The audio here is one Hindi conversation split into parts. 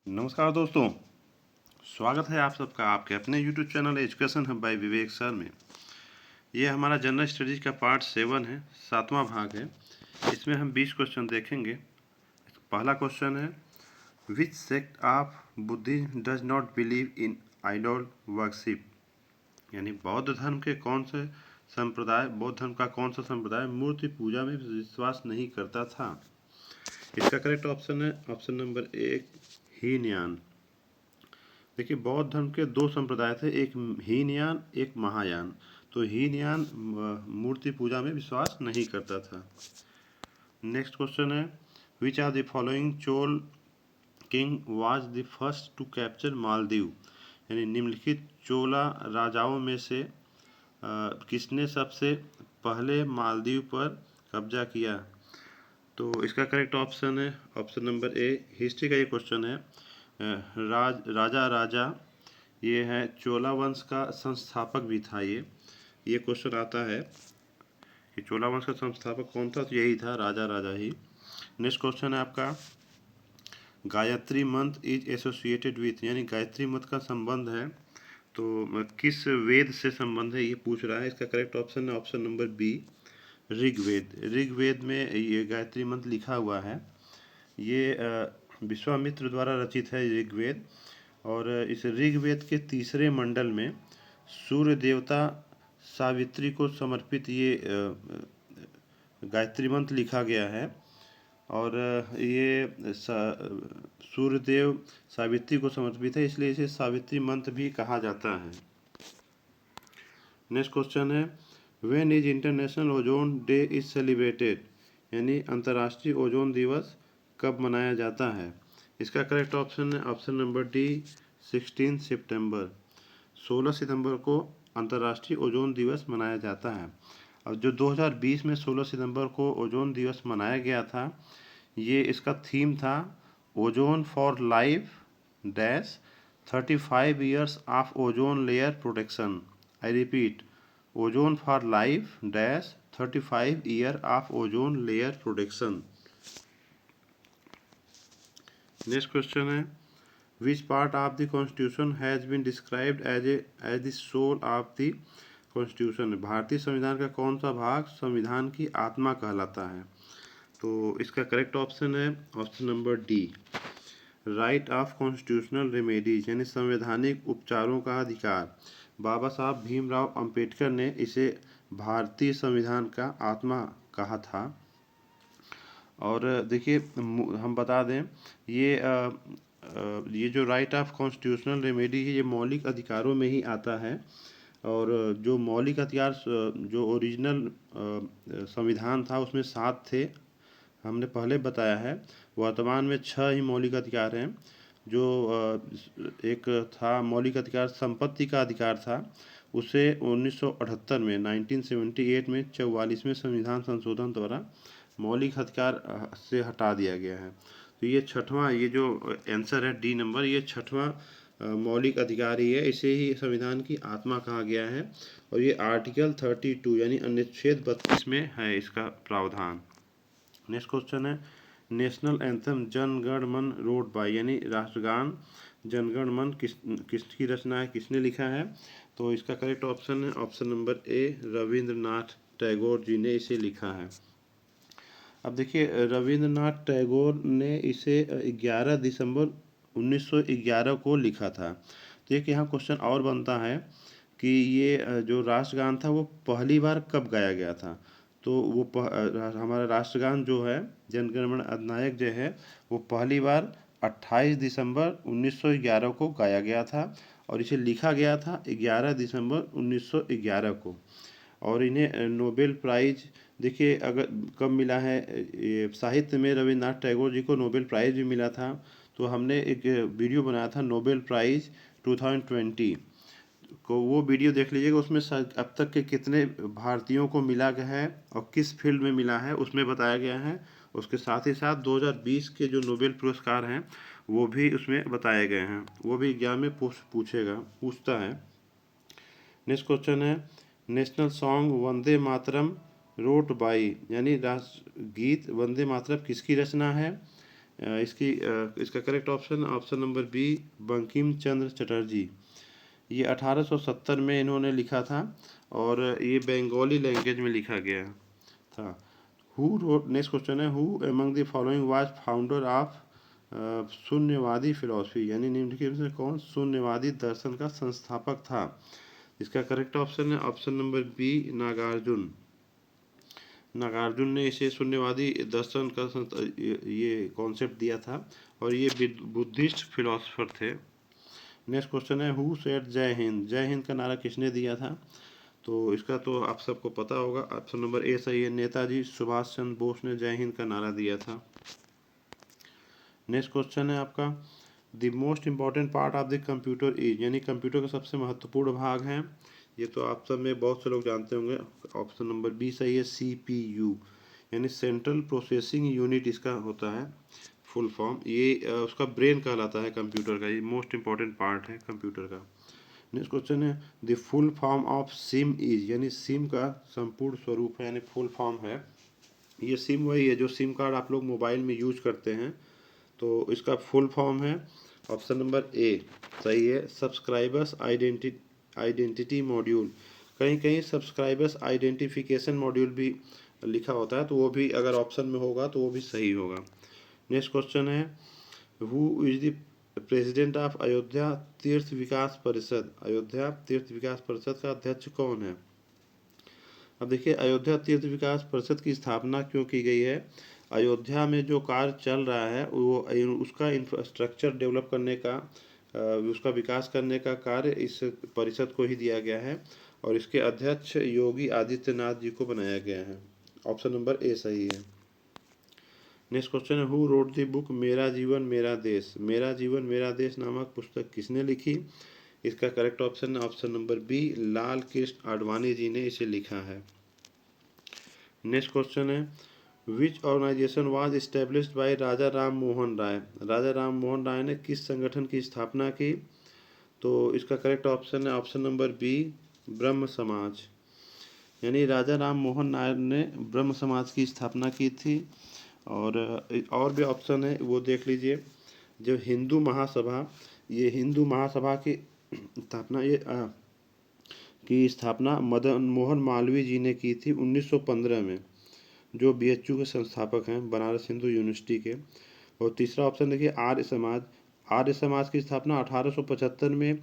नमस्कार दोस्तों, स्वागत है आप सबका आपके अपने YouTube channel education hub by Vivek sir में। ये हमारा जनरल स्टडीज का पार्ट 7 है, 7वां भाग है। इसमें हम 20 क्वेश्चन देखेंगे। पहला क्वेश्चन है, which sect of Buddhism does not believe in idol worship, यानी बौद्ध धर्म का कौन सा संप्रदाय मूर्ति पूजा में विश्वास नहीं करता था। इसका करेक्ट ऑप्शन है ऑप्शन नंबर 1 हीनयान। देखिए, बौद्ध धर्म के दो संप्रदाय थे, एक हीनयान एक महायान। तो हीनयान मूर्ति पूजा में विश्वास नहीं करता था। नेक्स्ट क्वेश्चन है, which are the following Chola king was the first to capture Maldives, यानी निम्नलिखित चोला राजाओं में से किसने सबसे पहले मालदीव पर कब्जा किया। तो इसका करेक्ट ऑप्शन है ऑप्शन नंबर ए। हिस्ट्री का ये क्वेश्चन है। राजा ये है चोला वंश का संस्थापक भी था। ये क्वेश्चन आता है कि चोला वंश का संस्थापक कौन था, तो यही था राजा ही। नेक्स्ट क्वेश्चन है आपका, गायत्री मंत्र इज एसोसिएटेड विथ, यानी गायत्री मंत्र का संबंध है तो किस वेद से संबंध है, ये पूछ रहा है। इसका करेक्ट ऑप्शन है option number B Rigveda. Rigveda में ये गायत्री मंत्र लिखा हुआ है। ये विश्वामित्र द्वारा रचित है ऋग्वेद, और इस ऋग्वेद के तीसरे मंडल में सूर्य देवता सावित्री को समर्पित ये गायत्री मंत्र लिखा गया है। और ये सूर्यदेव सावित्री को समर्पित है, इसलिए इसे सावित्री मंत्र भी कहा जाता है। नेक्स्ट क्वेश्चन है, when is international ozone day is celebrated, यानी अंतर्राष्ट्रीय ओजोन दिवस कब मनाया जाता है। इसका करेक्ट ऑप्शन है ऑप्शन नंबर डी 16 सितंबर। 16 सितंबर को अंतर्राष्ट्रीय ओजोन दिवस मनाया जाता है। और जो 2020 में 16 सितंबर को ओजोन दिवस मनाया गया था, ये इसका थीम था ozone for life dash 35 years of ozone layer protection. I repeat, ozone for life dash 35 year of ozone layer protection. Next question है, which part of the constitution has been described as the soul of the constitution, भारतीय संविधान का कौन सा भाग संविधान की आत्मा कहलाता है। तो इसका करेक्ट ऑप्शन है option number D right of constitutional remedies, यानी संवैधानिक उपचारों का अधिकार। बाबा साहब भीमराव अंबेडकर ने इसे भारतीय संविधान का आत्मा कहा था। और देखिए, हम बता दें, ये जो राइट ऑफ कॉन्स्टिट्यूशनल रेमेडी है, ये मौलिक अधिकारों में ही आता है। और जो मौलिक अधिकार जो ओरिजिनल संविधान था उसमें 7 थे, हमने पहले बताया है। वर्तमान में 6 ही मौलिक अधिकार हैं। जो एक था मौलिक अधिकार संपत्ति का अधिकार था, उसे 1978 में 1978 में 44वें संविधान संशोधन द्वारा मौलिक अधिकार से हटा दिया गया है। तो ये छठवां, ये जो आंसर है डी नंबर, ये छठवां मौलिक अधिकार ही है, इसे ही संविधान की आत्मा कहा गया है। और ये आर्टिकल 32 यानी अनुच्छेद 32 में है इसका प्रावधान। नेक्स्ट क्वेश्चन है, नेशनल एंथम जन गण मन रोड बाय, यानी राष्ट्रगान जनगण मन किसकी रचना है, किसने लिखा है। तो इसका करेक्ट ऑप्शन है option number A Rabindranath Tagore ji ने इसे लिखा है। अब देखिए, रविंद्रनाथ टैगोर ने इसे 11 दिसंबर 1911 को लिखा था। तो एक यहाँ क्वेश्चन और बनता है कि ये जो राष्ट्रगान था वो पहली बार कब गाया गया था। तो वो हमारा राष्ट्रगान जो है जनगण मन अधिनायक जो है, वो पहली बार 28 दिसंबर 1911 को गाया गया था, और इसे लिखा गया था 11 दिसंबर 1911 को। और इन्हें नोबेल प्राइज, देखिए अगर कब मिला है, ये साहित्य में रविन्द्रनाथ टैगोर जी को नोबेल प्राइज़ भी मिला था। तो हमने एक वीडियो बनाया था नोबेल प्राइज़ 2020 को, वो वीडियो देख लीजिएगा। उसमें अब तक के कितने भारतीयों को मिला गया है और किस फील्ड में मिला है उसमें बताया गया है। उसके साथ ही साथ 2020 के जो नोबेल पुरस्कार हैं वो भी उसमें बताए गए हैं। वो भी एग्जाम में पूछता है। नेक्स्ट क्वेश्चन है, national song Vande Mataram wrote by, यानी राष्ट्र गीत वंदे मातरम किसकी रचना है। इसका correct option option number B, Bankim Chandra Chatterjee. ये 1870 में इन्होंने लिखा था और ये बंगाली लैंग्वेज में लिखा गया था। हु रोट, नेक्स्ट क्वेश्चन है, who among the following was founder of शून्यवादी फिलॉसफी, यानी निम्नलिखित में से कौन शून्यवादी दर्शन का संस्थापक था। इसका करेक्ट ऑप्शन है option number B, Nagarjuna. Nagarjuna ने इसे शून्यवादी दर्शन का ये कॉन्सेप्ट दिया था और ये बुद्धिस्ट फिलोसफर थे। नेक्स्ट क्वेश्चन है, हु सेड जय हिंद, जय हिंद का नारा किसने दिया था। तो इसका तो आप सबको पता होगा, ऑप्शन नंबर ए सही है, नेताजी सुभाष चंद्र बोस ने जय हिंद का नारा दिया था। नेक्स्ट क्वेश्चन है आपका, the most important part of the computer is, यानी कंप्यूटर का सबसे महत्वपूर्ण भाग है। ये तो आप सब में बहुत से लोग जानते होंगे, ऑप्शन नंबर बी सही है, CPU, यानी सेंट्रल प्रोसेसिंग यूनिट इसका होता है फुल फॉर्म। ये उसका ब्रेन कहलाता है कंप्यूटर का, ये मोस्ट इम्पॉर्टेंट पार्ट है कंप्यूटर का। नेक्स्ट क्वेश्चन है, the full form of SIM is, यानी सिम का संपूर्ण स्वरूप है, यानी फुल फॉर्म है। ये सिम वही है जो सिम कार्ड आप लोग मोबाइल में यूज करते हैं, तो इसका फुल फॉर्म है ऑप्शन नंबर ए सही है, सब्सक्राइबर्स आइडेंटिटी मॉड्यूल। कहीं कहीं सब्सक्राइबर्स आइडेंटिफिकेशन मॉड्यूल भी लिखा होता है, तो वो भी अगर ऑप्शन में होगा तो वो भी सही होगा। नेक्स्ट क्वेश्चन है, who is the president of Ayodhya तीर्थ विकास परिषद, अयोध्या तीर्थ विकास परिषद का अध्यक्ष कौन है। अब देखिए, अयोध्या तीर्थ विकास परिषद की स्थापना क्यों की गई है। अयोध्या में जो कार्य चल रहा है वो उसका इंफ्रास्ट्रक्चर डेवलप करने का, उसका विकास करने का कार्य इस परिषद को ही दिया गया है और इसके अध्यक्ष योगी आदित्यनाथ जी को बनाया गया है। ऑप्शन नंबर ए सही है। नेक्स्ट क्वेश्चन है, हु रोट द बुक मेरा जीवन मेरा देश, मेरा जीवन मेरा देश नामक पुस्तक किसने लिखी। इसका करेक्ट ऑप्शन है option number B, Lal Krishna Advani ji ने इसे लिखा है। नेक्स्ट क्वेश्चन है, विच ऑर्गेनाइजेशन वाज इस्टेब्लिश्ड बाय राजा राम मोहन राय, राजा राम मोहन राय ने किस संगठन की स्थापना की। तो इसका करेक्ट ऑप्शन है ऑप्शन नंबर बी, ब्रह्म समाज, यानी राजा राम मोहन नायर ने ब्रह्म समाज की स्थापना की थी। और भी ऑप्शन है वो देख लीजिए, जो हिंदू महासभा, ये हिंदू महासभा की स्थापना मदन मोहन मालवीय जी ने की थी 1915 में, जो BHU के संस्थापक हैं, बनारस हिंदू यूनिवर्सिटी के। और तीसरा ऑप्शन देखिए, आर्य समाज, आर्य समाज की स्थापना 1875 में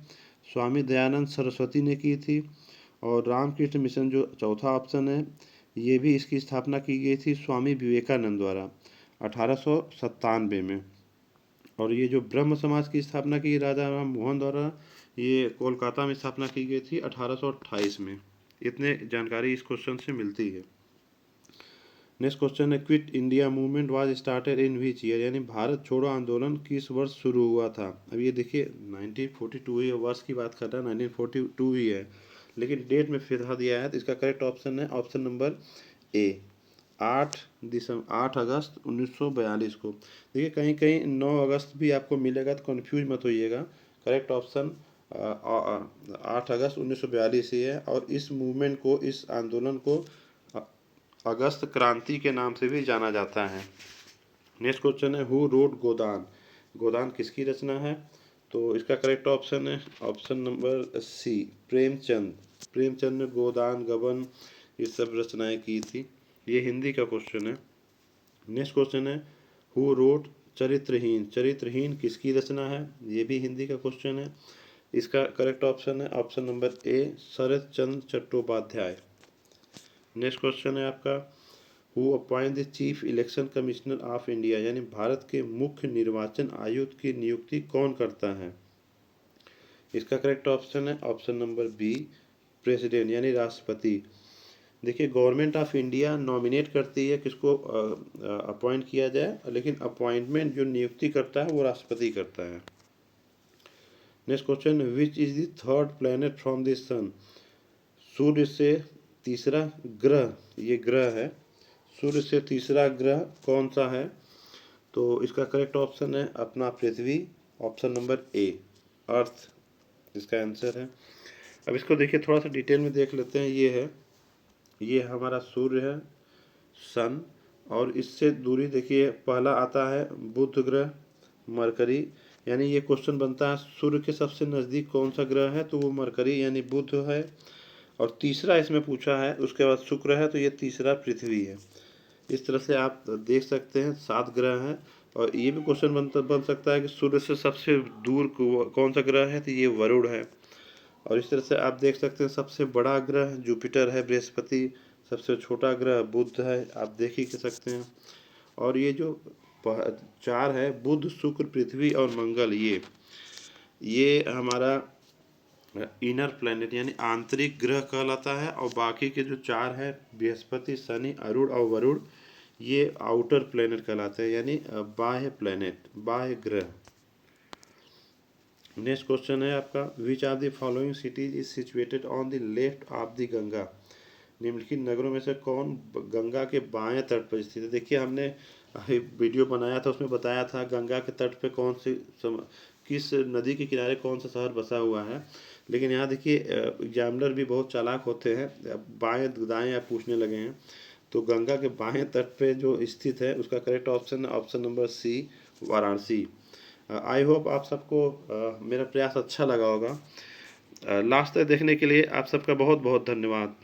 स्वामी दयानंद सरस्वती ने की थी। और रामकृष्ण मिशन जो चौथा ऑप्शन है, ये भी इसकी स्थापना की गई थी स्वामी विवेकानंद द्वारा 1897 में। और ये जो ब्रह्म समाज की स्थापना की राजा राम मोहन द्वारा, ये कोलकाता में स्थापना की गई थी 1828 में। इतने जानकारी इस क्वेश्चन से मिलती है। नेक्स्ट क्वेश्चन है, quit India movement was started in which year, यानी भारत छोड़ो आंदोलन किस वर्ष शुरू हुआ था। अब ये देखिए 1942, ये वर्ष की बात कर रहा है, 1942 ही है, लेकिन डेट में फिर दिया है, तो इसका करेक्ट ऑप्शन है ऑप्शन नंबर ए, 8 अगस्त 1942 को। देखिए कहीं कहीं 9 अगस्त भी आपको मिलेगा, तो कन्फ्यूज मत होइएगा। करेक्ट ऑप्शन 8 अगस्त 1942 ही है। और इस मूवमेंट को, इस आंदोलन को अगस्त क्रांति के नाम से भी जाना जाता है। नेक्स्ट क्वेश्चन है, हु रोट गोदान, गोदान किसकी रचना है। तो इसका करेक्ट ऑप्शन है option number C, Premchand, Premchand ने गोदान, गबन ये सब रचनाएं की थी। ये हिंदी का क्वेश्चन है। नेक्स्ट क्वेश्चन है, हु रोट चरित्रहीन, चरित्रहीन किसकी रचना है। ये भी हिंदी का क्वेश्चन है। इसका करेक्ट ऑप्शन है option number A, Sharat Chandra Chattopadhyay. Next question है आपका, who appoint the chief election commissioner of India, यानी भारत के मुख्य निर्वाचन आयुक्त की नियुक्ति कौन करता है। इसका करेक्ट ऑप्शन है ऑप्शन नंबर बी, प्रेसिडेंट, यानी राष्ट्रपति। देखिए गवर्नमेंट ऑफ इंडिया नॉमिनेट करती है किसको अपॉइंट किया जाए, लेकिन अपॉइंटमेंट जो नियुक्ति करता है वो राष्ट्रपति करता है। Next question, which is the third planet from the sun, सूर्य से तीसरा ग्रह, ये ग्रह है, सूर्य से तीसरा ग्रह कौन सा है। तो इसका करेक्ट ऑप्शन है अपना पृथ्वी, ऑप्शन नंबर ए, अर्थ इसका आंसर है। अब इसको देखिए थोड़ा सा डिटेल में देख लेते हैं। ये है, ये हमारा सूर्य है, सन, और इससे दूरी देखिए, पहला आता है बुध ग्रह, मरकरी, यानी ये क्वेश्चन बनता है सूर्य के सबसे नज़दीक कौन सा ग्रह है, तो वो मरकरी यानी बुध है। और तीसरा इसमें पूछा है, उसके बाद शुक्र है, तो ये तीसरा पृथ्वी है। इस तरह से आप देख सकते हैं 7 ग्रह हैं। और ये भी क्वेश्चन बन सकता है कि सूर्य से सबसे दूर कौन सा ग्रह है, तो ये वरुण है। और इस तरह से आप देख सकते हैं सबसे बड़ा ग्रह जुपिटर है, बृहस्पति, सबसे छोटा ग्रह बुध है, आप देख ही सकते हैं। और ये जो 4 है, बुध, शुक्र, पृथ्वी और मंगल, ये हमारा इनर प्लैनेट यानी आंतरिक ग्रह कहलाता है। और बाकी के जो 4 है, बृहस्पति, शनि, अरुण और वरुण, ये आउटर प्लैनेट कहलाते हैं, यानी बाह्य प्लैनेट, बाह्य ग्रह। नेक्स्ट क्वेश्चन है आपका, which of the following cities is situated on the left of the Ganga. निम्नलिखित नगरों में से कौन गंगा के बाएं तट पर स्थित है। देखिए, हमने वीडियो बनाया था, उसमें बताया था गंगा के तट पे किस नदी के किनारे कौन सा शहर बसा हुआ है। लेकिन यहाँ देखिए, एग्जामिनर भी बहुत चालाक होते हैं, बाएं दाएं आप पूछने लगे हैं। तो गंगा के बाएं तट पे जो स्थित है, उसका करेक्ट ऑप्शन है option number C, Varanasi. I hope आप सबको मेरा प्रयास अच्छा लगा होगा। लास्ट तक देखने के लिए आप सबका बहुत बहुत धन्यवाद।